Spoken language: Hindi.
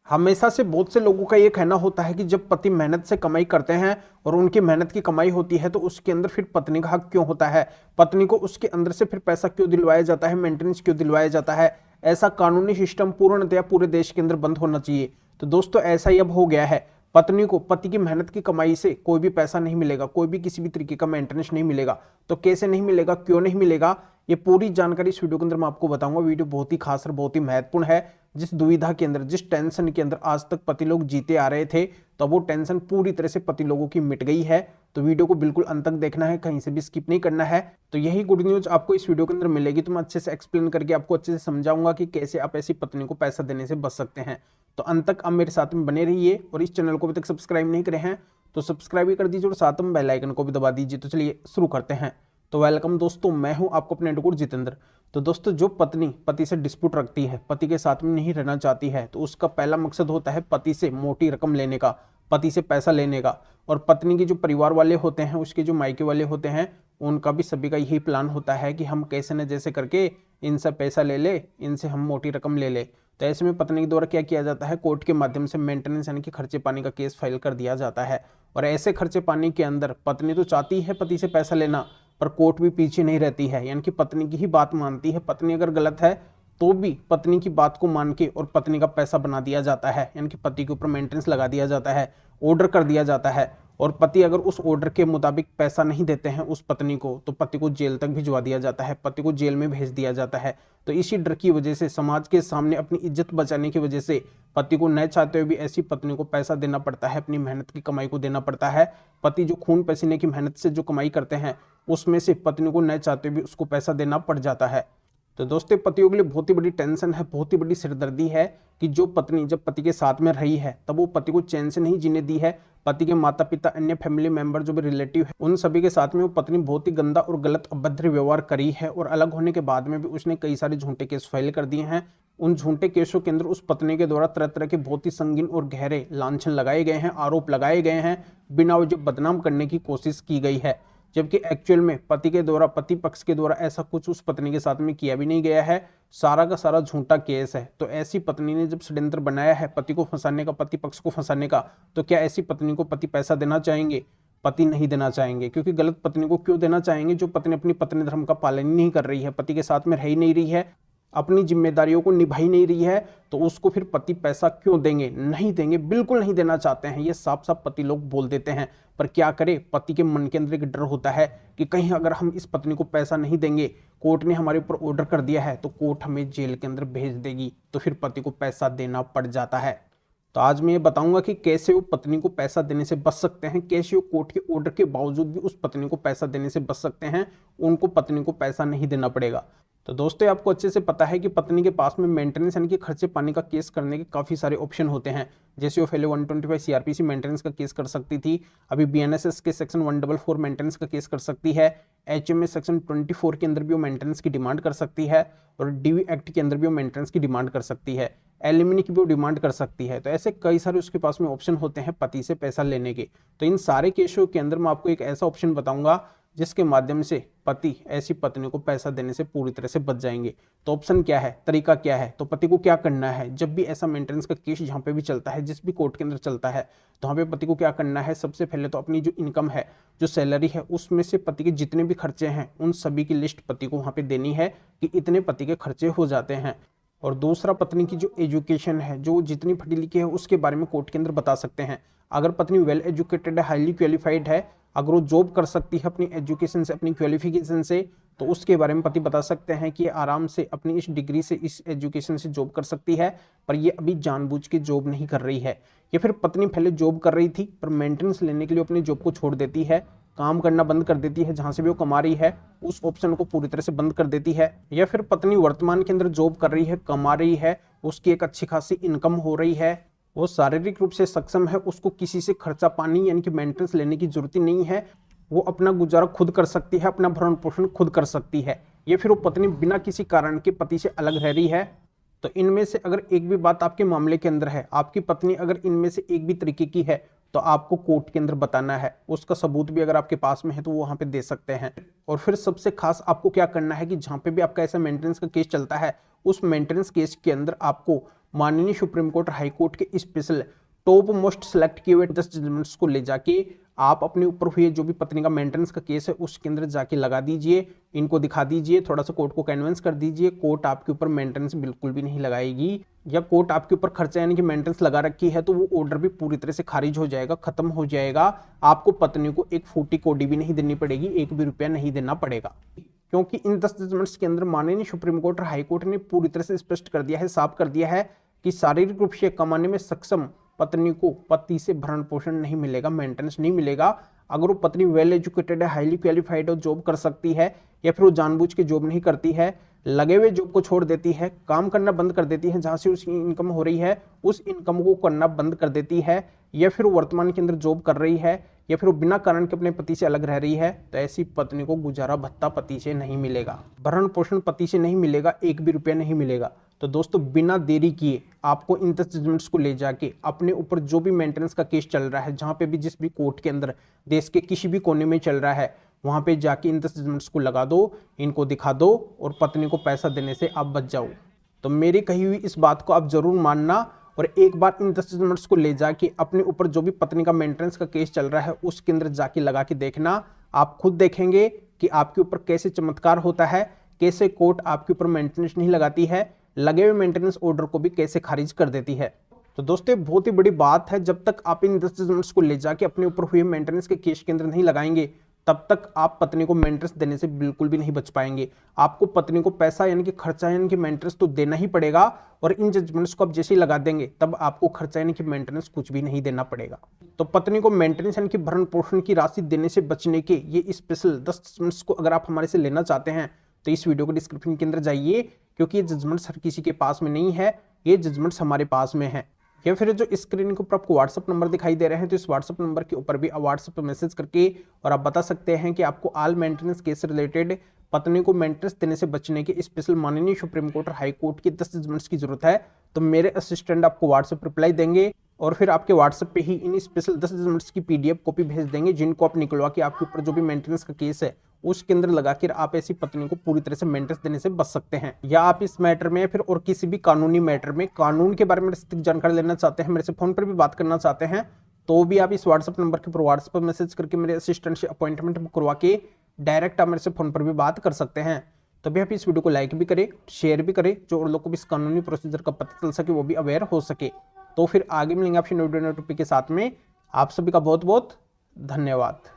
हमेशा से बहुत से लोगों का ये कहना होता है कि जब पति मेहनत से कमाई करते हैं और उनकी मेहनत की कमाई होती है तो उसके अंदर फिर पत्नी का हक क्यों होता है, पत्नी को उसके अंदर से फिर पैसा क्यों दिलवाया जाता है, मेंटेनेंस क्यों दिलवाया जाता है। ऐसा कानूनी सिस्टम पूर्णतया पूरे देश के अंदर बंद होना चाहिए। तो दोस्तों ऐसा ही अब हो गया है। पत्नी को पति की मेहनत की कमाई से कोई भी पैसा नहीं मिलेगा, कोई भी किसी भी तरीके का मेंटेनेंस नहीं मिलेगा। तो कैसे नहीं मिलेगा, क्यों नहीं मिलेगा, ये पूरी जानकारी इस वीडियो के अंदर मैं आपको बताऊंगा। वीडियो बहुत ही खास और बहुत ही महत्वपूर्ण है। जिस दुविधा के अंदर, जिस टेंशन के अंदर आज तक पति लोग जीते आ रहे थे, तो वो टेंशन पूरी तरह से पति लोगों की मिट गई है। तो वीडियो को बिल्कुल अंत तक देखना है, कहीं से भी स्किप नहीं करना है। तो यही गुड न्यूज आपको इस वीडियो के अंदर मिलेगी। तो मैं अच्छे से एक्सप्लेन करके आपको अच्छे से समझाऊंगा कि कैसे आप ऐसी पत्नी को पैसा देने से बच सकते हैं। तो अंत तक आप मेरे साथ में बने रहिए। और इस चैनल को अभी तक सब्सक्राइब नहीं करे हैं तो सब्सक्राइब भी कर दीजिए और साथ में बेल आइकन को भी दबा दीजिए। तो चलिए शुरू करते हैं। तो वेलकम दोस्तों, मैं हूं आपको अपने एडवोकेट जितेंद्र। तो दोस्तों जो पत्नी पति से डिस्प्यूट रखती है, पति के साथ में नहीं रहना चाहती है, तो उसका पहला मकसद होता है पति से मोटी रकम लेने का, पति से पैसा लेने का। और पत्नी के जो परिवार वाले होते हैं, उसके जो मायके वाले होते हैं, उनका भी सभी का यही प्लान होता है कि हम कैसे न जैसे करके इनसे पैसा ले ले, इनसे हम मोटी रकम ले ले। तो ऐसे में पत्नी के द्वारा क्या किया जाता है, कोर्ट के माध्यम से मेंटेनेंस यानी कि खर्चे पानी का केस फाइल कर दिया जाता है। और ऐसे खर्चे पानी के अंदर पत्नी तो चाहती है पति से पैसा लेना, पर कोर्ट भी पीछे नहीं रहती है, यानी कि पत्नी की ही बात मानती है। पत्नी अगर गलत है तो भी पत्नी की बात को मान के और पत्नी का पैसा बना दिया जाता है, यानी कि पति के ऊपर मेंटेनेंस लगा दिया जाता है, ऑर्डर कर दिया जाता है। और पति अगर उस ऑर्डर के मुताबिक पैसा नहीं देते हैं उस पत्नी को, तो पति को जेल तक भिजवा दिया जाता है, पति को जेल में भेज दिया जाता है। तो इसी डर की वजह से, समाज के सामने अपनी इज्जत बचाने की वजह से, पति को न चाहते हुए भी ऐसी पत्नी को पैसा देना पड़ता है, अपनी मेहनत की कमाई को देना पड़ता है। पति जो खून पसीने की मेहनत से जो कमाई करते हैं, उसमें से पत्नी को न चाहते हुए उसको पैसा देना पड़ जाता है। तो दोस्तों पतियों के लिए बहुत ही बड़ी टेंशन है, बहुत ही बड़ी सिरदर्दी है कि जो पत्नी जब पति के साथ में रही है तब वो पति को चैन से नहीं जीने दी है। पति के माता पिता, अन्य फैमिली मेंबर जो भी रिलेटिव है, उन सभी के साथ में वो पत्नी बहुत ही गंदा और गलत अभद्र व्यवहार करी है। और अलग होने के बाद में भी उसने कई सारे झूठे केस फाइल कर दिए हैं। उन झूठे केसों के अंदर उस पत्नी के द्वारा तरह तरह के बहुत ही संगीन और गहरे लांछन लगाए गए हैं, आरोप लगाए गए हैं, बिना वजह बदनाम करने की कोशिश की गई है। जबकि एक्चुअल में पति के द्वारा, पति पक्ष के द्वारा ऐसा कुछ उस पत्नी के साथ में किया भी नहीं गया है, सारा का सारा झूठा केस है। तो ऐसी पत्नी ने जब षड्यंत्र बनाया है पति को फंसाने का, पति पक्ष को फंसाने का, तो क्या ऐसी पत्नी को पति पैसा देना चाहेंगे? पति नहीं देना चाहेंगे। क्योंकि गलत पत्नी को क्यों देना चाहेंगे? जो पत्नी अपनी पत्नी धर्म का पालन नहीं कर रही है, पति के साथ में रह ही नहीं रही है, अपनी जिम्मेदारियों को निभा ही नहीं रही है, तो उसको फिर पति पैसा क्यों देंगे? नहीं देंगे, बिल्कुल नहीं देना चाहते हैं। ये साफ साफ पति लोग बोल देते हैं। पर क्या करे, पति के मन के अंदर एक डर होता है कि कहीं अगर हम इस पत्नी को पैसा नहीं देंगे, कोर्ट ने हमारे ऊपर ऑर्डर कर दिया है, तो कोर्ट हमें जेल के अंदर भेज देगी, तो फिर पति को पैसा देना पड़ जाता है। तो आज मैं ये बताऊंगा कि कैसे वो पत्नी को पैसा देने से बच सकते हैं, कैसे वो कोर्ट के ऑर्डर के बावजूद भी उस पत्नी को पैसा देने से बच सकते हैं, उनको पत्नी को पैसा नहीं देना पड़ेगा। तो दोस्तों आपको अच्छे से पता है कि पत्नी के पास में मेंटेनेंस यानी कि खर्चे पानी का केस करने के काफ़ी सारे ऑप्शन होते हैं। जैसे वो पहले 125 सीआरपीसी मेंटेनेंस का केस कर सकती थी, अभी बीएनएसएस के सेक्शन 144 मेंटेनेंस का केस कर सकती है, एचएमए सेक्शन 24 के अंदर भी वो मेंटेनेंस की डिमांड कर सकती है, और डीवी एक्ट के अंदर भी वो मेंटेनेंस की डिमांड कर सकती है, एलिमिनी की भी वो डिमांड कर सकती है। तो ऐसे कई सारे उसके पास में ऑप्शन होते हैं पति से पैसा लेने के। तो इन सारे केसों के अंदर मैं आपको एक ऐसा ऑप्शन बताऊंगा जिसके माध्यम से पति ऐसी पत्नी को पैसा देने से पूरी तरह से बच जाएंगे। तो ऑप्शन क्या है, तरीका क्या है? तो पति को क्या करना है, जब भी ऐसा मेंटेनेंस का केस जहाँ पे भी चलता है, जिस भी कोर्ट के अंदर चलता है, तो वहाँ पे पति को क्या करना है? सबसे पहले तो अपनी जो इनकम है, जो सैलरी है, उसमें से पति के जितने भी खर्चे हैं उन सभी की लिस्ट पति को वहाँ पे देनी है कि इतने पति के खर्चे हो जाते हैं। और दूसरा, पत्नी की जो एजुकेशन है, जो जितनी पढ़ी लिखी है, उसके बारे में कोर्ट के अंदर बता सकते हैं। अगर पत्नी वेल एजुकेटेड है, हाईली क्वालिफाइड है, अगर वो जॉब कर सकती है अपनी एजुकेशन से, अपनी क्वालिफिकेशन से, तो उसके बारे में पति बता सकते हैं कि ये आराम से अपनी इस डिग्री से, इस एजुकेशन से जॉब कर सकती है, पर ये अभी जानबूझ के जॉब नहीं कर रही है। या फिर पत्नी पहले जॉब कर रही थी पर मेंटेनेंस लेने के लिए अपनी जॉब को छोड़ देती है, काम करना बंद कर देती है, जहां से भी वो कमा रही है उस ऑप्शन को पूरी तरह से बंद कर देती है। या फिर पत्नी वर्तमान के अंदर जॉब कर रही है, कमा रही है, उसकी एक अच्छी खासी इनकम हो रही है, वो शारीरिक रूप से सक्षम है, उसको किसी से खर्चा पानी यानी कि मेंटेनेंस लेने की जरूरत नहीं है, वो अपना गुजारा खुद कर सकती है, अपना भरण पोषण खुद कर सकती है। या फिर वो पत्नी बिना किसी कारण के पति से अलग रह रही है। तो इनमें से अगर एक भी बात आपके मामले के अंदर है, आपकी पत्नी अगर इनमें से एक भी तरीके की है, तो आपको कोर्ट के अंदर बताना है। उसका सबूत भी अगर आपके पास में है तो वो वहां पे दे सकते हैं। और फिर सबसे खास आपको क्या करना है कि जहां पे भी आपका ऐसा मेंटेनेंस का केस चलता है, उस मेंटेनेंस केस के अंदर आपको माननीय सुप्रीम कोर्ट हाई कोर्ट के स्पेशल टॉप मोस्ट सेलेक्ट किए हुए 10 जजमेंट्स को ले जाके आप अपने ऊपर हुए जो भी पत्नी का मेंटेनेंस का केस है उसके अंदर जाके लगा दीजिए, इनको दिखा दीजिए, थोड़ा सा कोर्ट को कन्विंस कर दीजिए। कोर्ट आपके ऊपर मेंटेनेंस बिल्कुल भी नहीं लगाएगी, या कोर्ट आपके ऊपर खर्चा यानी कि मेंटेनेंस लगा रखी है तो वो ऑर्डर भी पूरी तरह से खारिज हो जाएगा, खत्म हो जाएगा। आपको पत्नी को एक फूटी कौड़ी भी नहीं देनी पड़ेगी, एक भी रुपया नहीं देना पड़ेगा, क्योंकि इन 10 जजमेंट्स के अंदर माननीय सुप्रीम कोर्ट और हाई कोर्ट ने पूरी तरह से स्पष्ट कर दिया है, साफ कर दिया है कि शारीरिक रूप से कमाने में सक्षम पत्नी को पति से भरण पोषण नहीं मिलेगा, मेंटेनेंस नहीं मिलेगा। अगर वो पत्नी वेल एजुकेटेड है, हाईली क्वालिफाइड और जॉब कर सकती है, या फिर वो जानबूझ के जॉब नहीं करती है, लगे हुए जॉब को छोड़ देती है, काम करना बंद कर देती है, जहां से उसकी इनकम हो रही है उस इनकम को करना बंद कर देती है, या फिर वो वर्तमान के अंदर जॉब कर रही है, या फिर वो बिना कारण के अपने पति से अलग रह रही है, तो ऐसी पत्नी को गुजारा भत्ता पति से नहीं मिलेगा, भरण पोषण पति से नहीं मिलेगा, एक भी रुपया नहीं मिलेगा। तो दोस्तों बिना देरी किए आपको इन 10 जजमेंट्स को ले जाके अपने ऊपर जो भी मेंटेनेंस का केस चल रहा है, जहां पे भी जिस भी कोर्ट के अंदर देश के किसी भी कोने में चल रहा है, वहां पे जाके इन 10 जजमेंट्स को लगा दो, इनको दिखा दो और पत्नी को पैसा देने से आप बच जाओ। तो मेरी कही हुई इस बात को आप जरूर मानना और एक बार इन 10 जजमेंट्स को ले जाके अपने ऊपर जो भी पत्नी का मेंटेनेंस का केस चल रहा है उसके अंदर जाके लगा के देखना। आप खुद देखेंगे कि आपके ऊपर कैसे चमत्कार होता है, कैसे कोर्ट आपके ऊपर मेंटेनेंस नहीं लगाती है, लगे हुए मेंटेनेंस ऑर्डर को भी कैसे खारिज कर देती है। तो दोस्तों बहुत ही बड़ी बात है, जब तक आप इन 10 जजमेंट्स को ले जाके अपने ऊपर हुए मेंटेनेंस के केस के अंदर नहीं लगाएंगे तब तक आप पत्नी को मेंटेनेंस देने से बिल्कुल भी नहीं बच पाएंगे। आपको पत्नी को पैसा यानी कि खर्चा यानी कि मेंटेनेंस तो देना ही पड़ेगा, और इन जजमेंट्स को आप जैसे ही लगा देंगे तब आपको खर्चा यानी कि मेंटेनेंस कुछ भी नहीं देना पड़ेगा। तो पत्नी को मेंटेनेंस यानी कि भरण पोषण की राशि देने से बचने के ये स्पेशल 10 जजमेंट्स को अगर आप हमारे से लेना चाहते हैं तो इस वीडियो को डिस्क्रिप्शन के अंदर जाइए, क्योंकि ये जजमेंट्स हर किसी के पास में नहीं है, ये जजमेंट्स हमारे पास में है। या फिर जो स्क्रीन के ऊपर आपको व्हाट्सअप नंबर दिखाई दे रहे हैं तो इस व्हाट्सअप नंबर के ऊपर भी व्हाट्सअप पर मैसेज करके और आप बता सकते हैं कि आपको ऑल मेंटेनेंस केस रिलेटेड पत्नी को मेंटेनेंस देने से बचने के स्पेशल माननीय सुप्रीम कोर्ट और हाई कोर्ट के 10 जजमेंट्स की जरूरत है। तो मेरे असिस्टेंट आपको व्हाट्सएप रिप्लाई देंगे और फिर आपके व्हाट्सएप पे ही इन स्पेशल 10 जजमेंट्स की PDF कॉपी भेज देंगे, जिनको आप निकलवा के आपके ऊपर जो भी मेंटेनेंस का केस है उसके अंदर लगाकर आप ऐसी पत्नी को पूरी तरह से मेंटेनेंस देने से बच सकते हैं। या आप इस मैटर में फिर और किसी भी कानूनी मैटर में कानून के बारे में जानकारी लेना चाहते हैं, मेरे से फोन पर भी बात करना चाहते हैं, तो भी आप इस व्हाट्सएप नंबर के ऊपर व्हाट्सएप पर मैसेज करके मेरे असिस्टेंट से अपॉइंटमेंट बुक करवा के डायरेक्ट आप मेरे से फोन पर भी बात कर सकते हैं। तभी आप इस वीडियो को लाइक भी करें, शेयर भी करें, जो और लोगों को भी इस कानूनी प्रोसीजर का पता चल सके, वो भी अवेयर हो सके। तो फिर आगे मिलेंगे आपसे नए टॉपिक के साथ में। आप सभी का बहुत बहुत धन्यवाद।